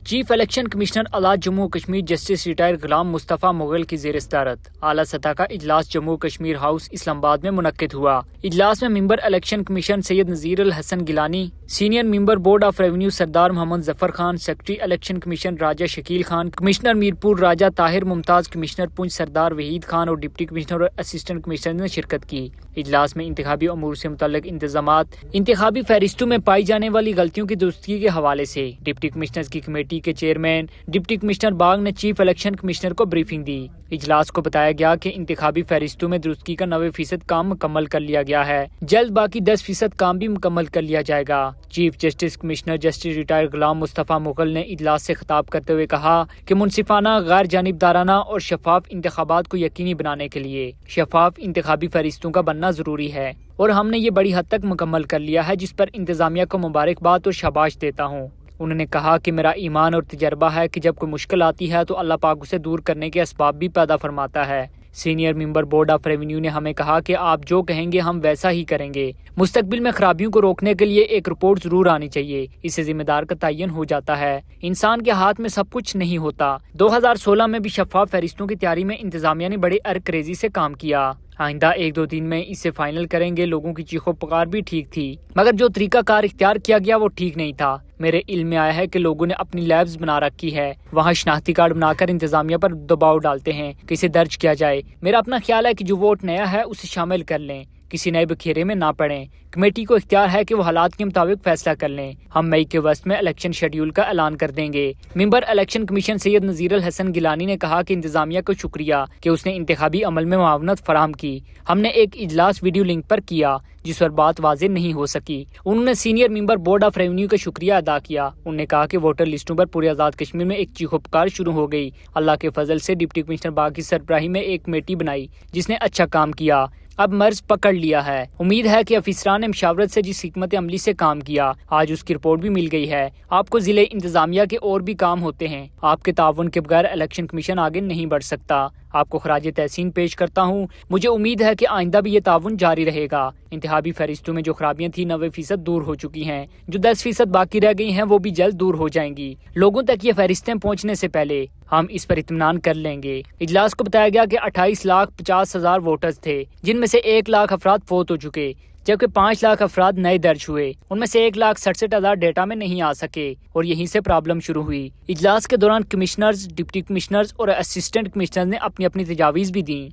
Chief election commissioner اعلیٰ جموں و Kashmir justice retire Ghulam Mustafa Mughal کی زیر صدارت اعلیٰ سطح کا اجلاس جموں و کشمیر ہاؤس اسلام آباد میں منعقد ہوا۔ اجلاس میں member election commission Syed Nazir ul-Hassan Gilani, senior member board of revenue Sardar Muhammad Zafar Khan, secretary election commission Raja Shakeel Khan, commissioner Mirpur Raja Tahir Mumtaz, commissioner Poonch Sardar Waheed Khan اور ڈپٹی کمشنر اور اسسٹنٹ کمشنر نے شرکت کی۔ اجلاس میں انتخابی امور سے متعلق انتظامات، انتخابی فہرستوں میں پائی جانے والی غلطیوں کی درستگی کے حوالے سے ڈپٹی کمشنرز کی کمیٹی کے چیئرمین ڈپٹی کمشنر باغ نے چیف الیکشن کمشنر کو بریفنگ دی۔ اجلاس کو بتایا گیا کہ انتخابی فہرستوں میں درستگی کا 90% کام مکمل کر لیا گیا ہے، جلد باقی 10% کام بھی مکمل کر لیا جائے گا۔ Chief justice commissioner justice retire Ghulam Mustafa Mughal نے اجلاس سے خطاب کرتے ہوئے کہا کہ منصفانہ، غیر جانبدارانہ اور شفاف انتخابات کو یقینی بنانے کے لیے شفاف انتخابی فہرستوں کا بننا ضروری ہے، اور ہم نے یہ بڑی حد تک مکمل کر لیا ہے، جس پر انتظامیہ کو مبارکباد اور شاباش دیتا ہوں۔ انہوں نے کہا کہ میرا ایمان اور تجربہ ہے کہ جب کوئی مشکل آتی ہے تو اللہ پاک اسے دور کرنے کے اسباب بھی پیدا فرماتا ہے۔ Senior member board of revenue نے ہمیں کہا کہ آپ جو کہیں گے ہم ویسا ہی کریں گے۔ مستقبل میں خرابیوں کو روکنے کے لیے ایک رپورٹ ضرور آنی چاہیے، اس سے ذمہ دار کا تعین ہو جاتا ہے۔ انسان کے ہاتھ میں سب کچھ نہیں ہوتا۔ 2016 میں بھی شفاف فہرستوں کی تیاری میں انتظامیہ نے بڑے ارکریزی سے کام کیا۔ آئندہ 1-2 دن میں اسے فائنل کریں گے۔ لوگوں کی چیخو پکار بھی ٹھیک تھی، مگر جو طریقہ کار اختیار کیا گیا وہ ٹھیک نہیں تھا۔ میرے علم میں آیا ہے کہ لوگوں نے اپنی لیبز بنا رکھی ہے، وہاں شناختی کارڈ بنا کر انتظامیہ پر دباؤ ڈالتے ہیں کہ اسے درج کیا جائے۔ میرا اپنا خیال ہے کہ جو ووٹ نیا ہے اسے شامل کر لیں، کسی نئے بکھیرے میں نہ پڑیں۔ کمیٹی کو اختیار ہے کہ وہ حالات کے مطابق فیصلہ کر لیں۔ ہم مئی کے وسط میں الیکشن شیڈیول کا اعلان کر دیں گے۔ ممبر الیکشن کمیشن سید نذیر الحسن گیلانی نے کہا کہ انتظامیہ کو شکریہ کہ اس نے انتخابی عمل میں معاونت فراہم کی۔ ہم نے ایک اجلاس ویڈیو لنک پر کیا جس پر بات واضح نہیں ہو سکی۔ انہوں نے senior member board of revenue کا شکریہ ادا کیا۔ انہوں نے کہا کہ ووٹر لسٹوں پر پورے آزاد کشمیر میں ایک چیخو پکار شروع ہو گئی۔ اللہ کے فضل سے ڈپٹی کمشنر باغ کی سربراہی میں ایک کمیٹی بنائی جس نے اچھا کام کیا، اب مرض پکڑ لیا ہے۔ امید ہے کہ افسران نے مشاورت سے جس حکمت عملی سے کام کیا، آج اس کی رپورٹ بھی مل گئی ہے۔ آپ کو ضلع انتظامیہ کے اور بھی کام ہوتے ہیں، آپ کے تعاون کے بغیر الیکشن کمیشن آگے نہیں بڑھ سکتا۔ آپ کو خراج تحسین پیش کرتا ہوں۔ مجھے امید ہے کہ آئندہ بھی یہ تعاون جاری رہے گا۔ انتخابی فہرستوں میں جو خرابیاں تھیں 90% دور ہو چکی ہیں، جو 10% باقی رہ گئی ہیں وہ بھی جلد دور ہو جائیں گی۔ لوگوں تک یہ فہرستیں پہنچنے سے پہلے ہم اس پر اطمینان کر لیں گے۔ اجلاس کو بتایا گیا کہ 28,50,000 ووٹرز تھے، جن میں سے 1 لاکھ افراد فوت ہو چکے، جبکہ 5 لاکھ افراد نئے درج ہوئے۔ ان میں سے 1,67,000 ڈیٹا میں نہیں آ سکے اور یہیں سے پرابلم شروع ہوئی۔ اجلاس کے دوران کمشنرز، ڈپٹی کمشنرز اور اسسٹنٹ کمشنرز نے اپنی تجاویز بھی دیں۔